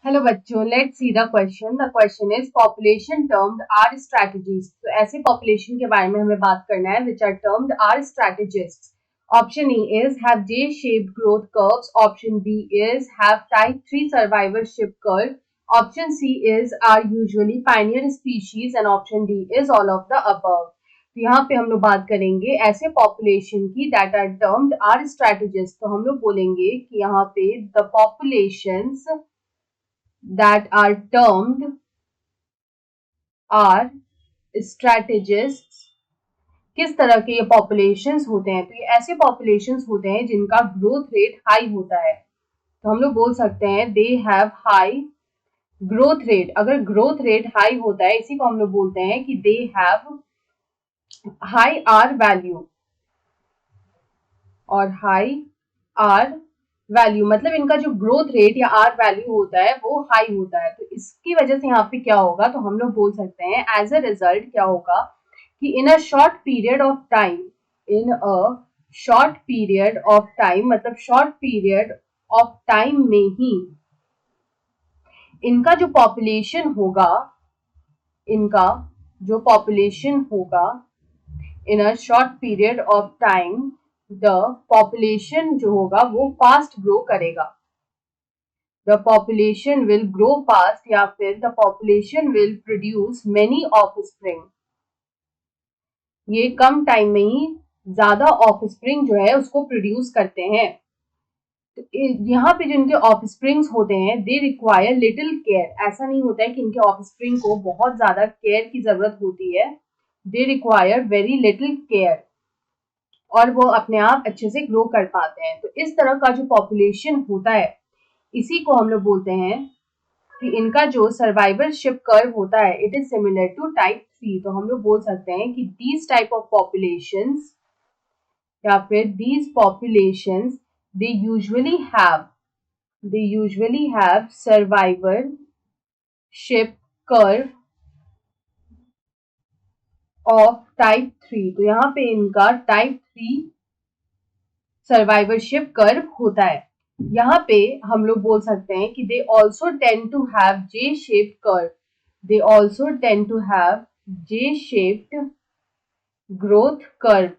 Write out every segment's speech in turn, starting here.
Hello बच्चों, let's see the question. The question is population termed r strategies. तो ऐसे population के बारे में हमें बात करना है which are termed r strategist. Option A is have J shaped growth curves, option B is have type 3 survivorship curve, option C is are usually pioneer species and option D is all of the above. तो यहाँ पे हम लोग बात करेंगे ऐसे population की that are termed r strategist. तो हम लोग बोलेंगे कि यहाँ पे the populations that are termed are strategists। किस तरह के ये पॉपुलेशंस होते हैं? तो ये ऐसे पॉपुलेशंस होते हैं जिनका ग्रोथ रेट हाई होता है। तो हम लोग बोल सकते हैं they have high growth rate. अगर ग्रोथ रेट हाई होता है, इसी को हम लोग बोलते हैं कि they have high r value और हाई आर वैल्यू, मतलब इनका जो ग्रोथ रेट या आर वैल्यू होता है वो हाई होता है। तो इसकी वजह से यहाँ पे क्या होगा, तो हम लोग बोल सकते हैं एज अ रिजल्ट क्या होगा कि in a short period of time, in a short period of time, मतलब शॉर्ट पीरियड ऑफ टाइम में ही इनका जो पॉपुलेशन होगा, इनका जो पॉपुलेशन होगा in a short period of time, the population जो होगा वो फास्ट ग्रो करेगा। The population will grow fast या फिर the population will produce many offspring. ये कम टाइम में ही ज्यादा ऑफस्प्रिंग जो है उसको प्रोड्यूस करते हैं। तो यहाँ पे जिनके ऑफस्प्रिंग्स होते हैं दे रिक्वायर लिटिल केयर। ऐसा नहीं होता है कि इनके ऑफस्प्रिंग को बहुत ज्यादा केयर की जरूरत होती है। They require very little care और वो अपने आप अच्छे से ग्रो कर पाते हैं। तो इस तरह का जो पॉपुलेशन होता है इसी को हम लोग बोलते हैं कि इनका जो सर्वाइवरशिप कर्व होता है it is similar to type 3। तो हम लोग बोल सकते हैं कि दीज टाइप ऑफ पॉपुलेशंस या फिर these populations they usually have survivorship curve of type 3। तो यहाँ पे इनका टाइप 3 सर्वाइवरशिप कर्व होता है। यहाँ पे हम लोग बोल सकते हैं कि they also tend to have J shaped curve. They also tend to have J shaped growth curve.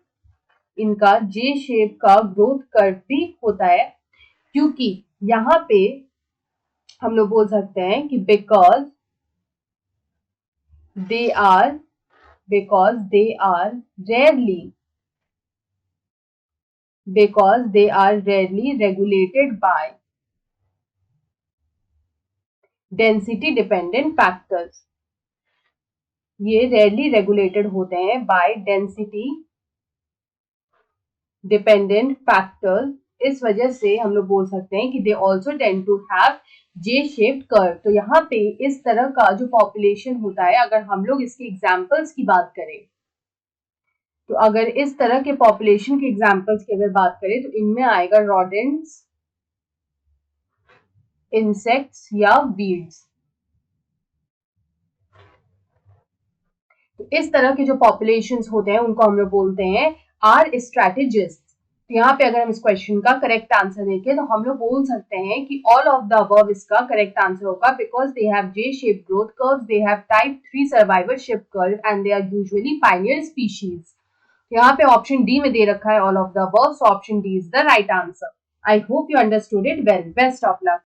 इनका जे शेप का ग्रोथ कर्व भी होता है, क्योंकि यहाँ पे हम लोग बोल सकते हैं कि because they are rarely regulated by density dependent factors। ये rarely regulated होते हैं by density dependent factors। इस वजह से हम लोग बोल सकते हैं कि they also tend to have J-shaped curve। तो यहाँ पे इस तरह का जो पॉपुलेशन होता है, अगर हम लोग इसके एग्जाम्पल्स की बात करें, तो अगर इस तरह के पॉपुलेशन के एग्जाम्पल्स की अगर बात करें तो इनमें आएगा रॉडेंट्स, इंसेक्ट्स या वीड्स। तो इस तरह के जो पॉपुलेशंस होते हैं उनको हम लोग बोलते हैं आर स्ट्रैटेजिस्ट। तो यहाँ पे अगर हम इस क्वेश्चन का करेक्ट आंसर देखें तो हम लोग बोल सकते हैं कि ऑल ऑफ द अबव इसका करेक्ट आंसर होगा, because they have J shape growth curves, they have type 3 survivorship curve and they are usually pioneer species. यहाँ पे ऑप्शन डी में दे रखा है all of the above, so option D is the right answer. I hope you understood it well. Best of luck.